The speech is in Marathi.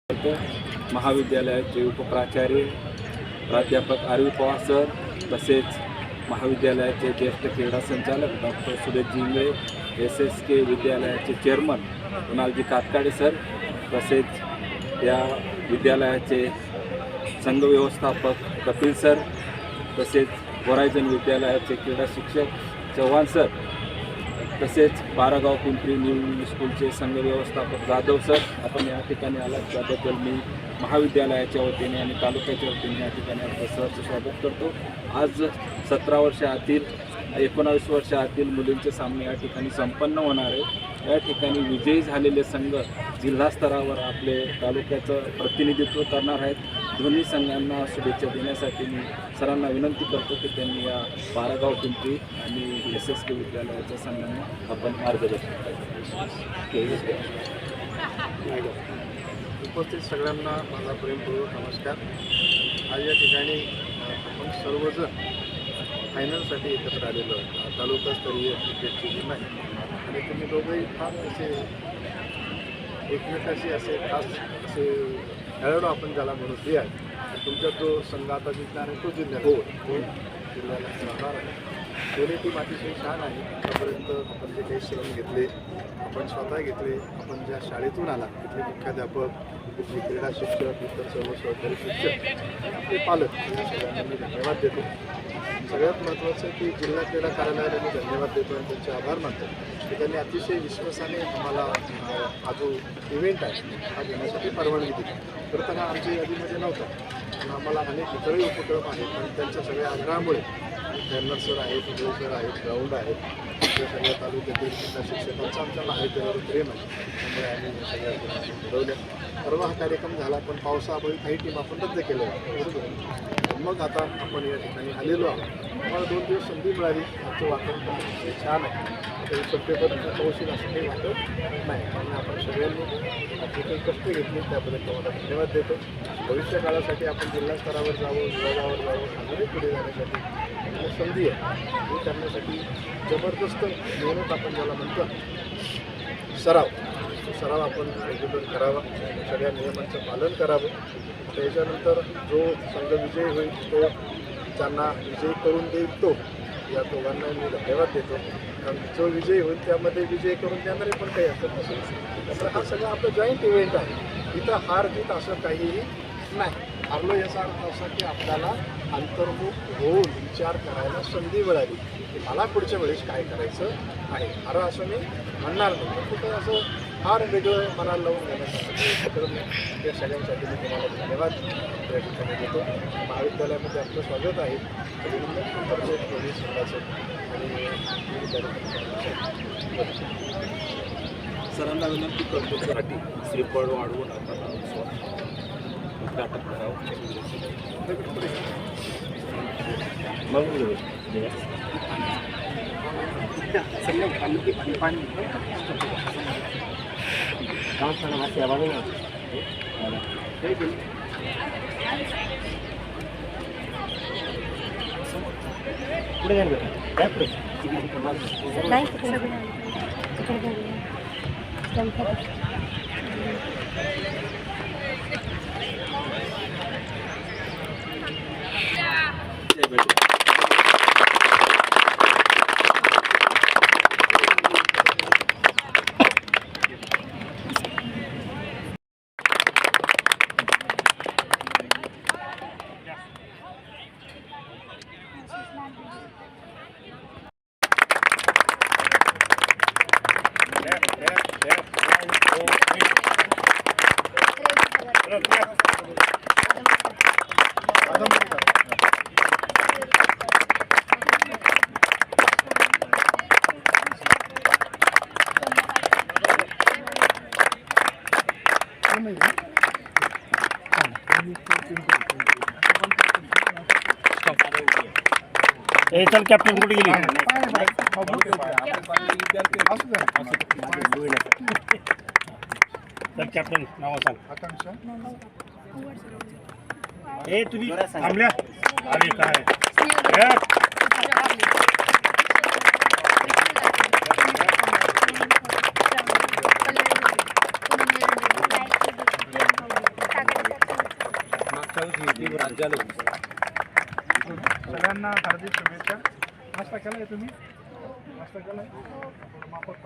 महाविद्यालयाचे उपप्राचार्य प्राध्यापक आरवी पवार सर, तसेच महाविद्यालयाचे ज्येष्ठ क्रीडा संचालक डॉक्टर सुरेशजी इंगळे, SSK विद्यालयाचे चेअरमन कुणालजी कातकाडे सर, तसेच या विद्यालयाचे संघ व्यवस्थापक कपिल सर, तसेच होरायझन विद्यालयाचे क्रीडा शिक्षक चव्हाण सर, तसेच बारागाव पिंपरी न्यू इंग्लिश स्कूलचे संघ व्यवस्थापक जाधव सर, आपण या ठिकाणी आलात त्याबद्दल मी महाविद्यालयाच्या वतीने आणि तालुक्याच्या वतीने या ठिकाणी आपलं सहर्ष स्वागत करतो. आज 17 वर्षातील 19 वर्षातील मुलींचे सामने या ठिकाणी संपन्न होणार आहे. या ठिकाणी विजयी झालेले संघ जिल्हा स्तरावर आपले तालुक्याचं प्रतिनिधित्व करणार आहेत. दोन्ही संघांना शुभेच्छा देण्यासाठी मी सरांना विनंती करतो की त्यांनी या बारागाव पिंपरी आणि SSK विद्यालयाच्या संघांना आपण मार्गदर्शन उपस्थित सगळ्यांना माझा प्रेमपूर्वक नमस्कार. आज या ठिकाणी आपण सर्वजण फायनलसाठी एकत्र आलेलो आहोत. तालुकास्तरीय क्रिकेटची टीम आहे आणि तुम्ही दोघंही फार असे एकमेकाशी असे खास असे खेळाडू आपण ज्याला म्हणू ते आहे. तुमचा जो संघ आता जिंकणार आहे तो जिल्ह्याला राहणार आहे. दोन्ही टीम अतिशय छान आहे. आतापर्यंत आपण जे काही श्रम घेतले, आपण स्वतः घेतले, आपण ज्या शाळेतून आला तिथले मुख्याध्यापक, तिथले क्रीडा शिक्षक, इतर सर्व सहकारी शिक्षक, आपले पालक या सगळ्यांना मी धन्यवाद देतो. सगळ्यात महत्त्वाचं की जिल्हा क्रीडा कार्यालयाला मी धन्यवाद देतो आणि त्यांचे आभार मानतो की त्यांनी अतिशय विश्वासाने आम्हाला हा जो इव्हेंट आहे हा घेण्यासाठी परवानगी दिली. खरं तर हा आमच्या यादीमध्ये नव्हता, पण आम्हाला अनेक इतरही उपक्रम आहेत आणि त्यांच्या सगळ्या आग्रहामुळे ट्रेनर सर आहेत, उद्योग सर आहेत, ग्राउंड आहेत, त्या सगळ्या तालुक्यातील त्या शिक्षकांचं आमच्या महाविद्यालयावर प्रेम आहे. त्यामुळे आम्ही सगळ्या गोष्टी ठरवल्या. परवा हा कार्यक्रम झाला, पण पावसामुळे काही टीम आपण रद्द केल्या बरोबर. मग आता आपण या ठिकाणी आलेलो आहोत. आम्हाला 2 दिवस संधी मिळाली. आमचं वातावरण पण अतिशय छान आहे. काही सभ्यपद होशील असं काही वाटत नाही. आणि आपण सगळ्यांनी आपली काही कष्ट घेतली त्याबद्दल तुम्हाला धन्यवाद देतो. भविष्य काळासाठी आपण जिल्हा स्तरावर जावं, विभागावर जावं, अजूनही पुढे जाण्यासाठी संधी आहे. हे करण्यासाठी जबरदस्त मेहनत आपण ज्याला म्हणतो सराव, तो सराव आपण रेग्युलर करावा, सगळ्या नियमांचं पालन करावं. त्याच्यानंतर जो संघ विजयी होईल तो ज्यांना विजयी करून देईल तो या दोघांना मी धन्यवाद देतो. कारण जो विजयी होईल त्यामध्ये विजय करून देणारे पण काही असत नसेल. त्यामुळे हा सगळं आपलं जॉईंट इव्हेंट आहे. इथं हार जीत असं काहीही नाही. हारलो याचा अर्थ असा की आपल्याला अंतर्मुख होऊन विचार करायला संधी मिळाली की मला पुढच्या वेळेस काय करायचं आहे. हार असं मी म्हणणार नाही, पण कुठं असं फार वेगळं मनाला लावून घेण्यासाठी उपक्रम या सगळ्यांसाठी मी तुम्हाला धन्यवाद या ठिकाणी देतो. महाविद्यालयामध्ये आपलं स्वागत आहे. दोन्ही संघाचं आणि सरांना विनंती करतो साठी श्रीफळ वाढवून आपण उद्घाटन करावं. पुढे जाईल काय पुढे चल कॅप्टन कुठे गेली? चल कॅप्टन नाव सांग. आकांक्षा. तुम्ही थांबल्या अरे काय सगळ्यांना हार्दिक शुभेच्छा. नाश्ता केलाय तुम्ही? नाश्ता केलाय? माफक